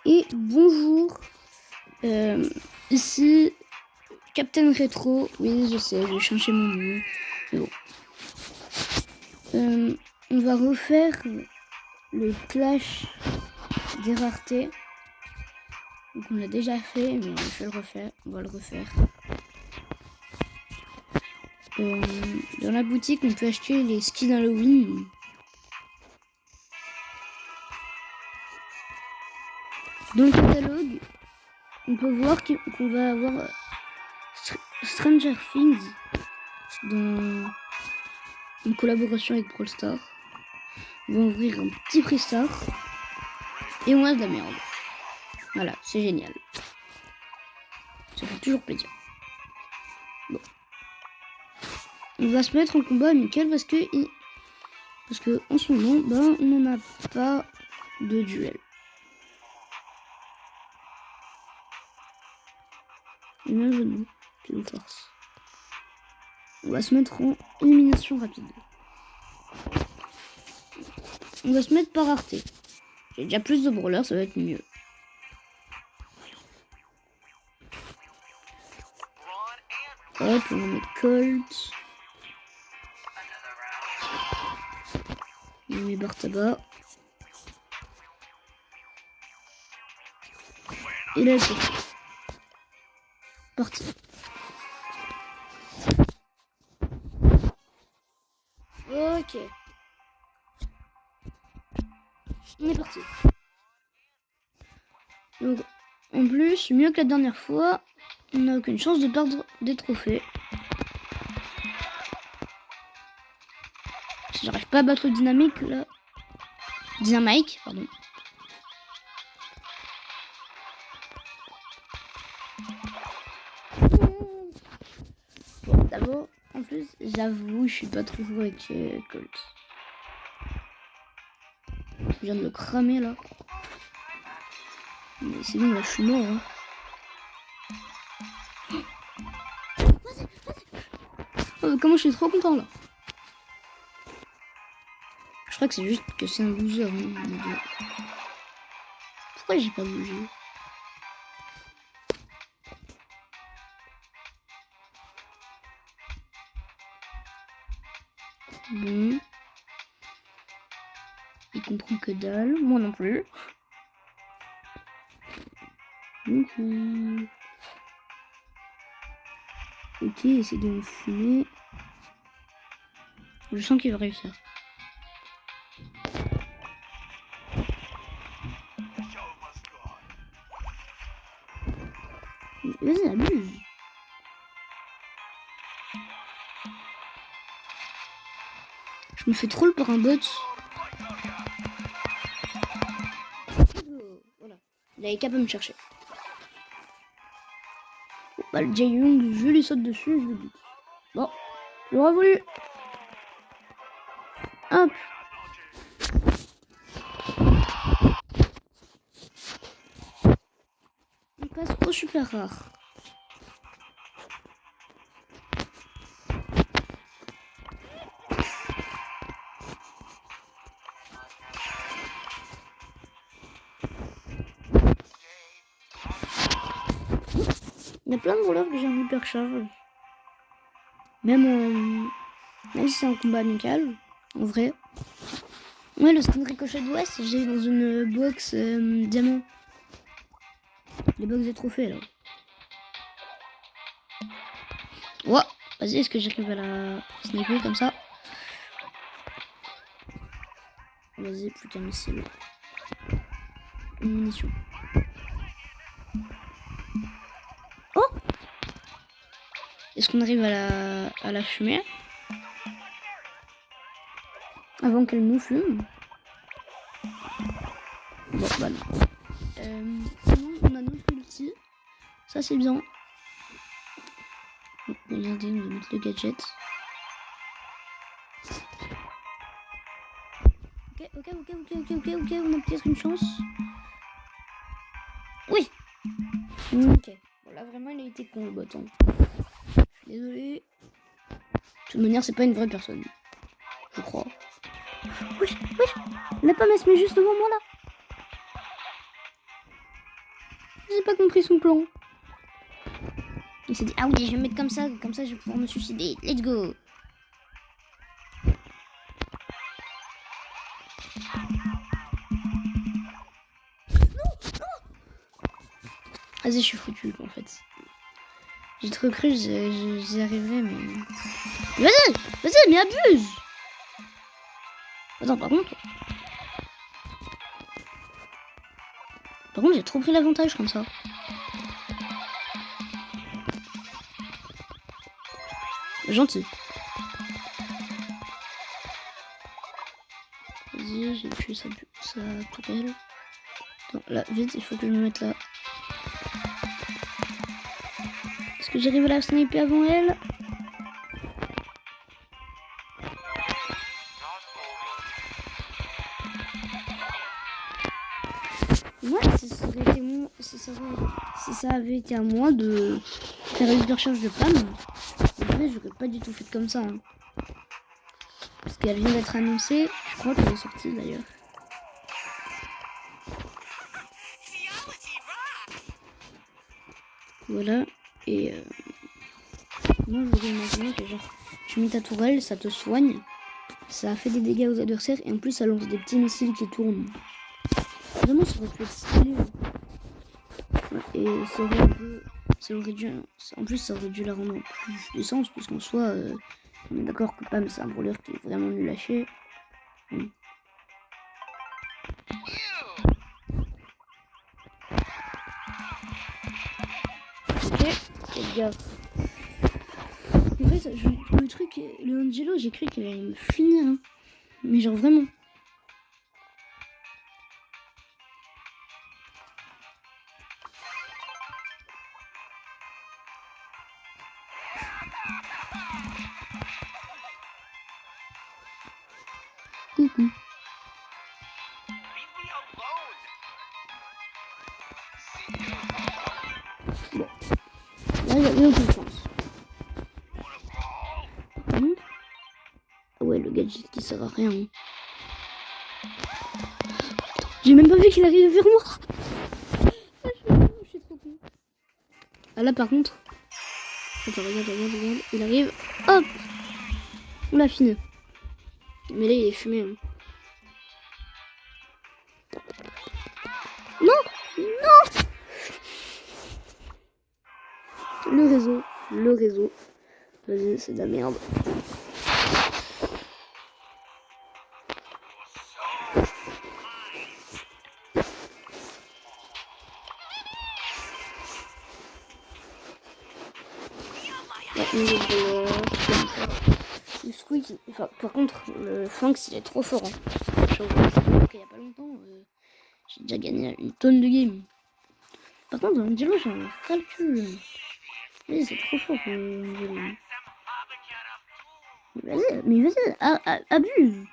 Et bonjour, ici Captain Retro. Oui, je sais, j'ai changé mon nom, mais bon. On va refaire le clash des raretés. Donc on l'a déjà fait, mais je vais le refaire. On va le refaire. Dans la boutique, on peut acheter les skins Halloween. Dans le catalogue, on peut voir qu'on va avoir Stranger Things dans une collaboration avec Brawl Stars. On va ouvrir un petit pré-star et on a de la merde. Voilà, c'est génial. Ça fait toujours plaisir. Bon. On va se mettre en combat amical parce que en ce moment, on n'en a pas de duel. Imaginons que nous force. On va se mettre en élimination rapide. On va se mettre par rareté. J'ai déjà plus de brawlers, ça va être mieux. Hop, on va mettre Colt. On met Bartaba. Et là, c'est parti. Ok. On est parti. Donc, en plus, mieux que la dernière fois, on n'a aucune chance de perdre des trophées. Si j'arrive pas à battre le Dynamite, là. Dynamite, pardon. Bon, d'abord, en plus, j'avoue, je suis pas trop fort avec Colt. Je viens de le cramer, là. Mais c'est bon, là, je suis mort, hein. Oh, comment je suis trop content, là. Je crois que c'est juste que c'est un loser, hein. Pourquoi j'ai pas bougé? Bon. Il comprend que dalle. Moi non plus. Donc, ok, essayer de me fumer. Je sens qu'il va réussir. Vas-y, abuse. Je me fais troll par un bot. Voilà. Il avait qu'à pas me chercher. Bon, bah, le Jae-Young, je lui saute dessus, je le bute. Bon, j'aurais voulu. Hop. On passe au super rare. Il y a plein de rollers que j'ai en hyper charge. Même si c'est un combat amical, en vrai. Ouais, le skin ricochet d'Ouest, j'ai dans une box diamant. Les box des trophées là. Ouais, vas-y, est-ce que j'arrive à la sniper comme ça? Vas-y, putain, missile. Une munition. Oh! Est-ce qu'on arrive à la fumer? Avant qu'elle nous fume? Bon, bah non. Sinon, on a notre ulti. Ça, c'est bien. Regardez, on va mettre le gadget. Ok, on a peut-être une chance. Oui! Ok. Bon, là, vraiment, il a été con, le bâton. Désolé. De toute manière, c'est pas une vraie personne. Je crois. Wesh! La pomme, elle se met juste devant moi, là. J'ai pas compris son plan. Il s'est dit, ah oui, je vais me mettre comme ça je vais pouvoir me suicider. Let's go. Vas-y, je suis foutu en fait. J'ai trop cru, j'y arriverais, mais... Vas-y, mais abuse. Attends, par contre, j'ai trop pris l'avantage comme ça. Gentil. Vas-y, j'ai tué sa tourelle. Attends, là, vite, il faut que je me mette là. Est-ce que j'arrive à la sniper avant elle? Moi, si ça avait été à moi de faire une recharge de flamme, en vrai, j'aurais pas du tout fait comme ça. Hein. Parce qu'elle vient d'être annoncée, je crois qu'elle est sortie d'ailleurs. Voilà, et moi je voudrais imaginer que genre, tu mets ta tourelle, ça te soigne, ça fait des dégâts aux adversaires, et en plus ça lance des petits missiles qui tournent. Vraiment, ça aurait pu être stylé. Ouais, et ça aurait dû, en plus ça aurait dû la rendre plus puissante, puisqu'en soi, on est d'accord que Pam c'est un brawler qui est vraiment nul à chier. Ok, faites gaffe. En fait, le Angelo, j'ai cru qu'il allait me finir. Hein. Mais genre vraiment. Coucou. Bon. Là, il n'y a aucune chance. Ah ouais, le gadget qui sert à rien. Hein. J'ai même pas vu qu'il arrive vers moi. Je suis trop con. Ah là, par contre. Attends, regarde. Il arrive. Hop. On l'a fini. Mais là, il est fumé. Hein. Non. Le réseau. Vas-y, c'est de la merde. Le Squeak, enfin, par contre, le Fanx il est trop fort. Hein. Il y a pas longtemps, j'ai déjà gagné une tonne de games. Par contre, Angelo, j'ai un calcul. Mais c'est trop fort, Angelo. Mais vas-y, abuse.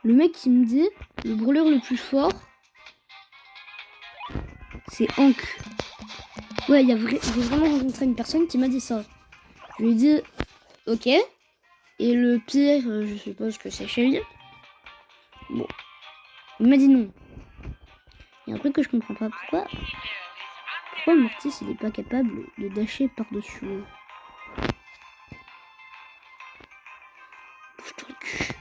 Le mec qui me dit, le brawler le plus fort, c'est Hank. Ouais, j'ai vraiment rencontré une personne qui m'a dit ça. Je lui ai dit, ok. Et le pire, je suppose que c'est Shelly. Bon. Il m'a dit non. Il y a un truc que je comprends pas. Pourquoi Mortis il est pas capable de dasher par-dessus l'eau? Bouge-toi le cul.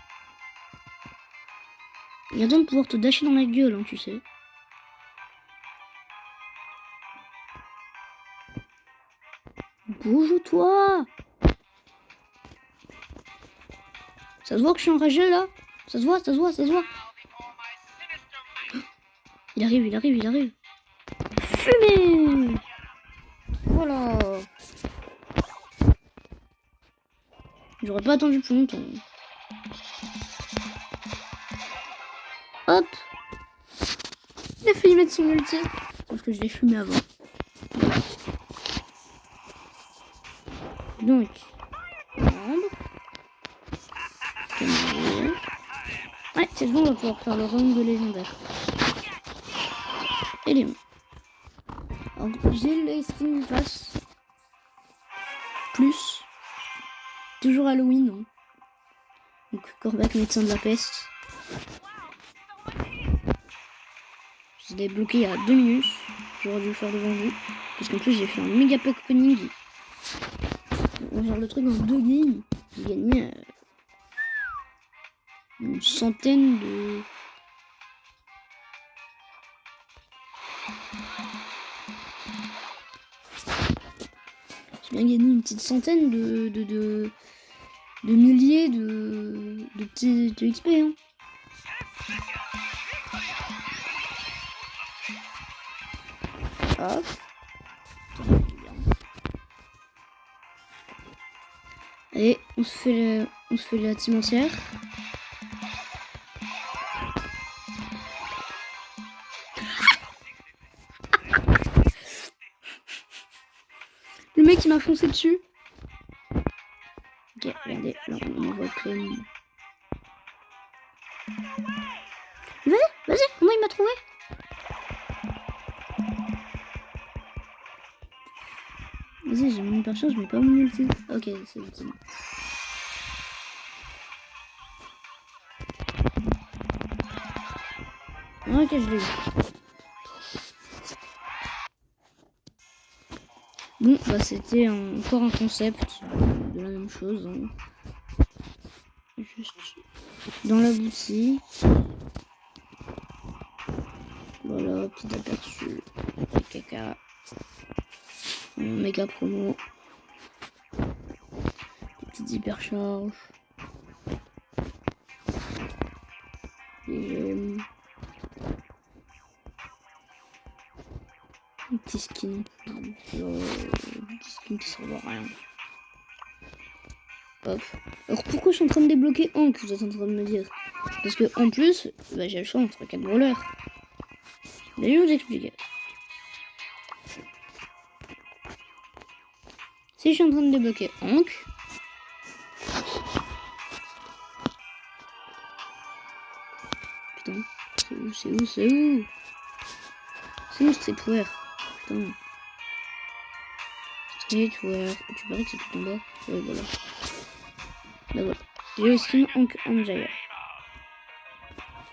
Il y a besoin de pouvoir te dasher dans la gueule, hein, tu sais. Bouge-toi. Ça se voit que je suis enragé là? Ça se voit. Il arrive. Fumé. Voilà. J'aurais pas attendu plus longtemps. Hop. Il a failli mettre son ulti. Sauf que je l'ai fumé avant. Donc. Ouais, c'est bon, on va pouvoir faire le round de légendaire. Et les alors, j'ai les skins pass. Plus. Toujours Halloween. Hein. Donc, Corbac, médecin de la peste. J'ai débloqué il y a 2 minutes. J'aurais dû le faire devant vous. Parce qu'en plus, j'ai fait un méga pack opening. On va faire le truc en 2 games. J'ai gagné une centaine de... J'ai bien gagné une petite centaine de milliers de petits de XP. Hein. Hop. Allez, on se fait la team entière. Le mec il m'a foncé dessus. Ok, regardez, là on voit que... Vas-y, comment il m'a trouvé? Vas-y, j'ai mon hyper charge, mais pas mon ulti. Ok, c'est l'ulti. Ok, je l'ai eu. Bon, bah c'était encore un concept de la même chose. Hein. Juste dans la boutique. Voilà, petit aperçu. Caca. Méga promo. Des petites hypercharges. Des gemmes. Un petit skin. Un petit skin qui sert à rien. Hop. Alors pourquoi je suis en train de débloquer Hank, vous êtes en train de me dire? Parce que en plus, bah, j'ai le choix entre 4 brawlers. Mais je vais vous expliquer. Si je suis en train de débloquer Hank, putain, c'est où Streetwear? Putain. Streetwear. Tu parais que c'est tout en bas? Ouais, voilà. Bah voilà. J'ai le skin Hank Anjaya.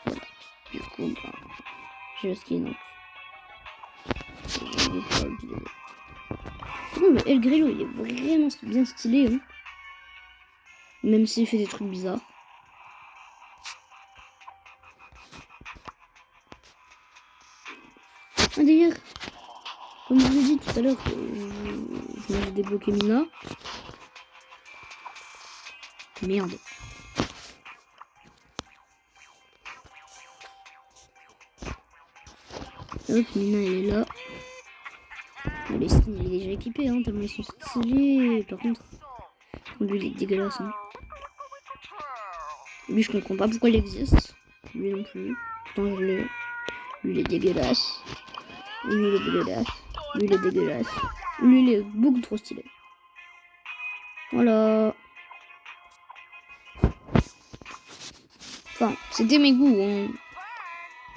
Voilà. Du coup, bah, j'ai le skin Hank. Le El Grillo, il est vraiment bien stylé. Hein. Même s'il fait des trucs bizarres. Ah, d'ailleurs, comme je vous ai dit tout à l'heure, j'ai débloqué Mina. Merde. Hop, Mina elle est là. Les skins il est déjà équipé, hein, tellement ils sont stylés. Par contre, lui il est dégueulasse. Hein. Lui je comprends pas pourquoi il existe. Lui non plus. Pourtant je l'ai. Lui il est dégueulasse. Lui il est dégueulasse. Lui il est dégueulasse. Lui il est beaucoup trop stylé. Voilà. Enfin, c'était mes goûts. Hein.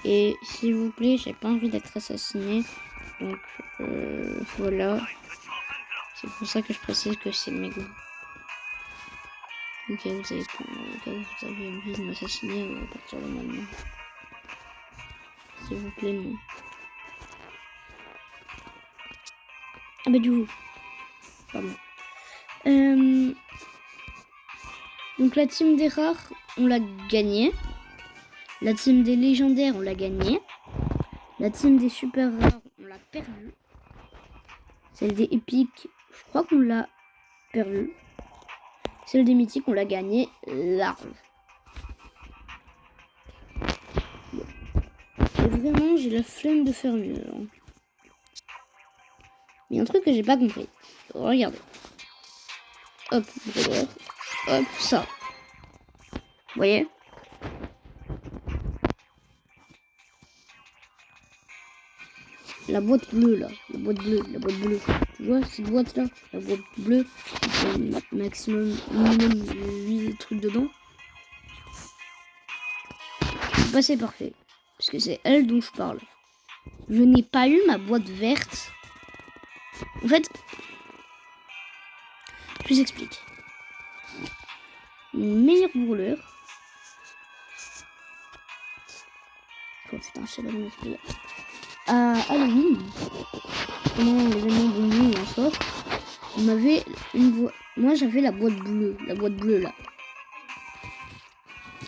Et s'il vous plaît, j'ai pas envie d'être assassiné. Donc voilà. C'est pour ça que je précise que c'est mes goûts. Ok, vous avez envie de m'assassiner à partir de maintenant. S'il vous plaît, non. Ah bah du coup. Pardon. Donc la team des rares, on l'a gagnée. La team des légendaires, on l'a gagnée. La team des super rares, on l'a perdue. Celle des épiques, je crois qu'on l'a perdue. Celle des mythiques, on l'a gagnée large. Bon. Et vraiment, j'ai la flemme de faire mieux. Hein. Mais il y a un truc que j'ai pas compris. Regardez. Hop, brawler. Hop, ça. Vous voyez? La boîte bleue là, la boîte bleue. Tu vois cette boîte là, la boîte bleue, il y a maximum, minimum 8 trucs dedans. Bah c'est parfait, parce que c'est elle dont je parle. Je n'ai pas eu ma boîte verte. En fait, je vous explique. Mon meilleur brûleur. Oh putain, je sais pas comment expliquer. à Halloween, pendant l'événement de nuit un soir, on avait moi j'avais la boîte bleue là.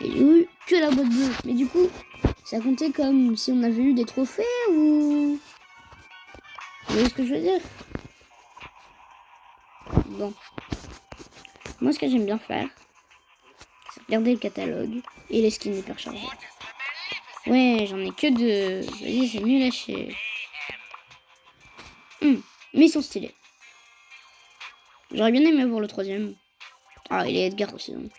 Et j'ai eu que la boîte bleue. Mais du coup, ça comptait comme si on avait eu des trophées ou... Vous voyez ce que je veux dire? Bon. Moi, ce que j'aime bien faire, c'est regarder le catalogue et les skins hyper chargés. Ouais, j'en ai que deux. Vas-y, c'est nul à chier. Mais ils sont stylés. J'aurais bien aimé voir le troisième. Ah, il est Edgar aussi. Hein.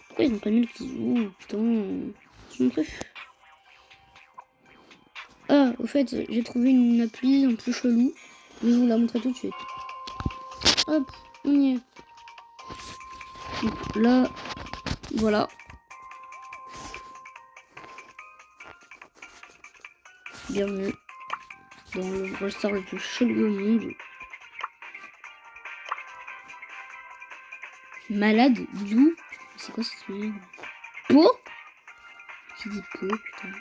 Pourquoi ils ont pas mis le Kizou? Putain. C'est mon truc. Ah, au fait, j'ai trouvé une appli un peu chelou. Je vais vous la montrer tout de suite. Hop, on y est. Donc, là, voilà. Bienvenue dans le Brawl Stars le plus chelou au monde. Malade, d'où? C'est quoi cette merde? Po? Qui dit po, putain?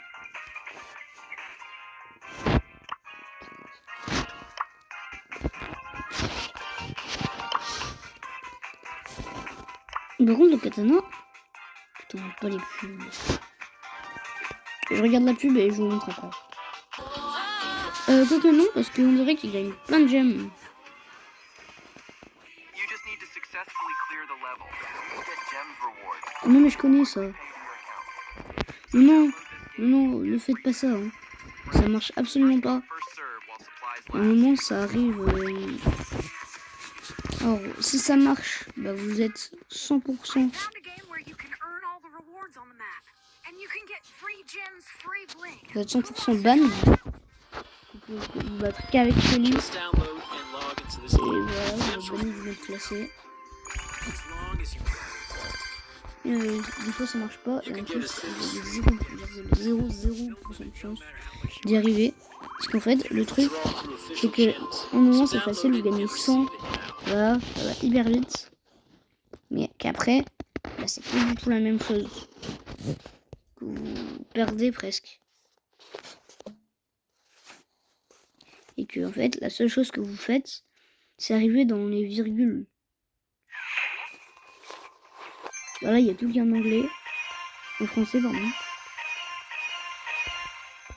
Par contre, le katana... Putain, pas les pubs. Je regarde la pub et je vous montre après. Quoique non, parce qu'on dirait qu'il gagne plein de gemmes. Non mais je connais ça. Non, ne faites pas ça. Hein. Ça marche absolument pas. À un moment ça arrive... Alors si ça marche, bah vous êtes 100%. Vous êtes 100% ban. Vous battre qu'avec Shelly. Et voilà, vous allez vous mettre classé. Des fois ça marche pas. Et en plus, vous avez 0% de chance d'y arriver. Parce qu'en fait, le truc, c'est que en moment c'est facile, vous gagnez 100. Voilà, ça va hyper vite. Mais qu'après, bah, c'est plus du tout la même chose. Que vous perdez presque. Et que en fait, la seule chose que vous faites, c'est arriver dans les virgules. Voilà, il y a tout qui est en anglais. En français, pardon.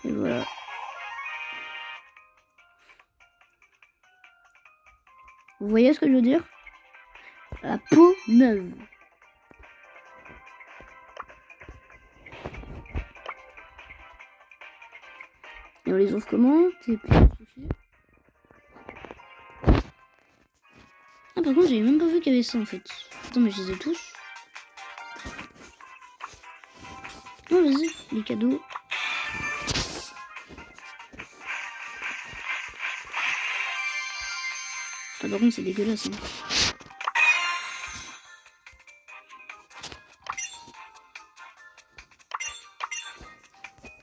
Et voilà. Vous voyez ce que je veux dire? La peau neuve. Et on les ouvre comment? C'est plus un souci. Ah, par contre, j'avais même pas vu qu'il y avait ça en fait. Attends, mais je les ai tous. Oh, vas-y, les cadeaux. Ah, par contre, c'est dégueulasse. Hein.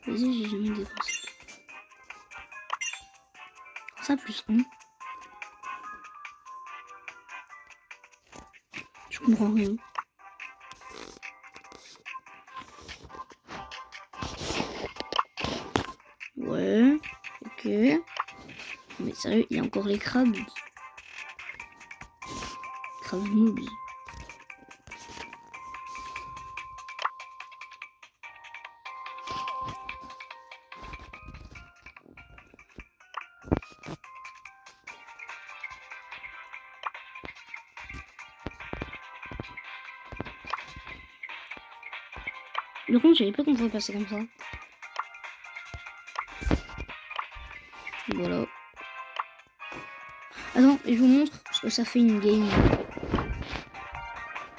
Vas-y, j'ai jamais dépensé. Ça, plus 1. Je comprends rien. Ouais, ok. Mais sérieux, il y a encore les crabes. Crabes noobs. Par contre, j'avais pas qu'on pouvait passer comme ça. Voilà. Attends, et je vous montre ce que ça fait une game.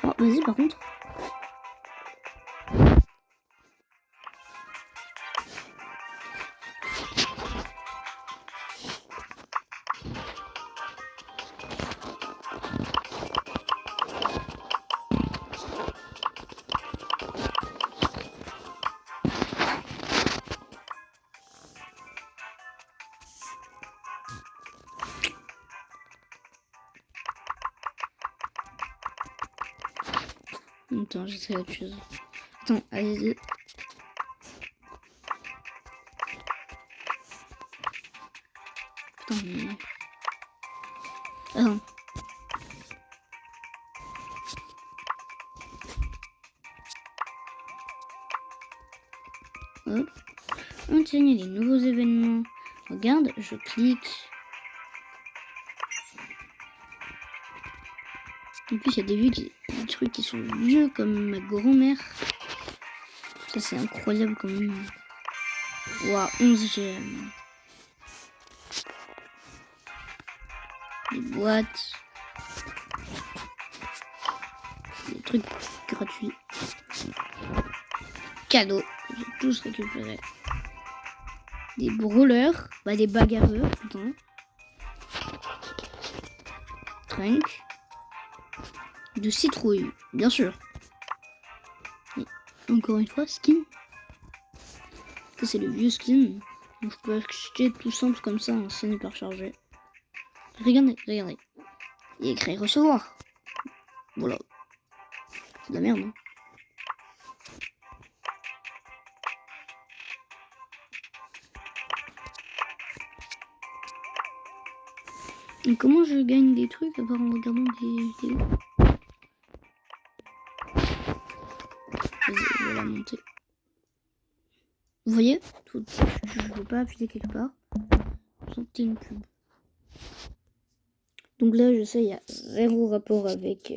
Oh, vas-y, par contre. Attends, j'essaie autre chose. Attends, allez-y. Putain, mais... Attends. Hop. On tient les nouveaux événements. Regarde, je clique. En plus, il y a des trucs qui sont vieux comme ma grand-mère. Ça, c'est incroyable quand même. Waouh, 11 GM. Des boîtes. Des trucs gratuits. Cadeaux. J'ai tous récupéré. Des brawlers. Bah, des bagarreurs. Putain. Trunk. De citrouille. Bien sûr. Et encore une fois, skin. Ça, c'est le vieux skin. Donc, je peux acheter tout simple comme ça, un skin hyper chargé. Regardez, regardez. Il est écrit recevoir. Voilà. C'est de la merde, hein. Et comment je gagne des trucs à part en regardant des vidéos? Vas-y, je vais la monter. Vous voyez? Je ne veux pas appuyer quelque part. Sans que t'aies une pub. Donc là, je sais, il y a zéro rapport avec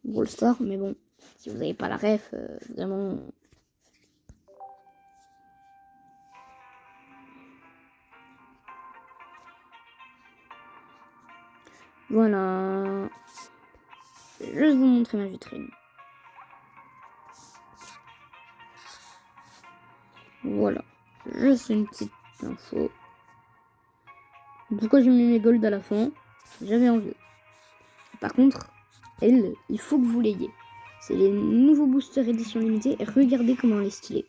Brawl Stars, mais bon, si vous n'avez pas la ref, vraiment... Voilà. Je vais juste vous montrer ma vitrine. Voilà. Juste une petite info. Pourquoi j'ai mis mes golds à la fin? J'avais envie. Par contre, elle, il faut que vous l'ayez. C'est les nouveaux boosters édition limitée. Et regardez comment elle est stylée.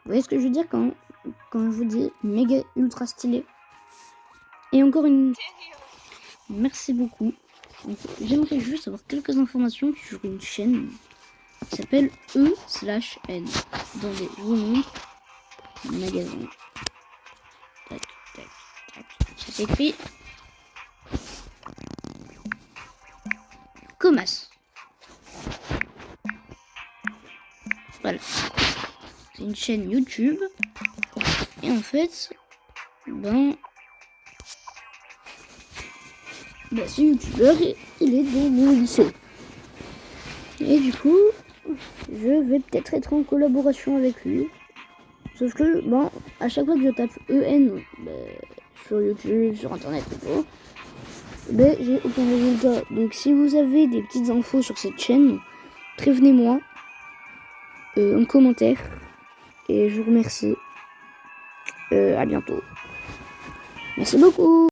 Vous voyez ce que je veux dire quand je vous dis méga ultra stylé. Et encore une... Merci beaucoup. J'aimerais juste avoir quelques informations sur une chaîne qui s'appelle E/N. Attendez, je vous montre. Magasin. Tac, tac, tac. Ça s'écrit Comas. Voilà. C'est une chaîne YouTube. Et en fait, ce youtubeur, il est dans mon lycée. Et du coup, je vais peut-être être en collaboration avec lui. Sauf que, à chaque fois que je tape EN sur YouTube, sur internet et tout, j'ai aucun résultat. Donc si vous avez des petites infos sur cette chaîne, prévenez-moi en commentaire. Et je vous remercie. À bientôt. Merci beaucoup.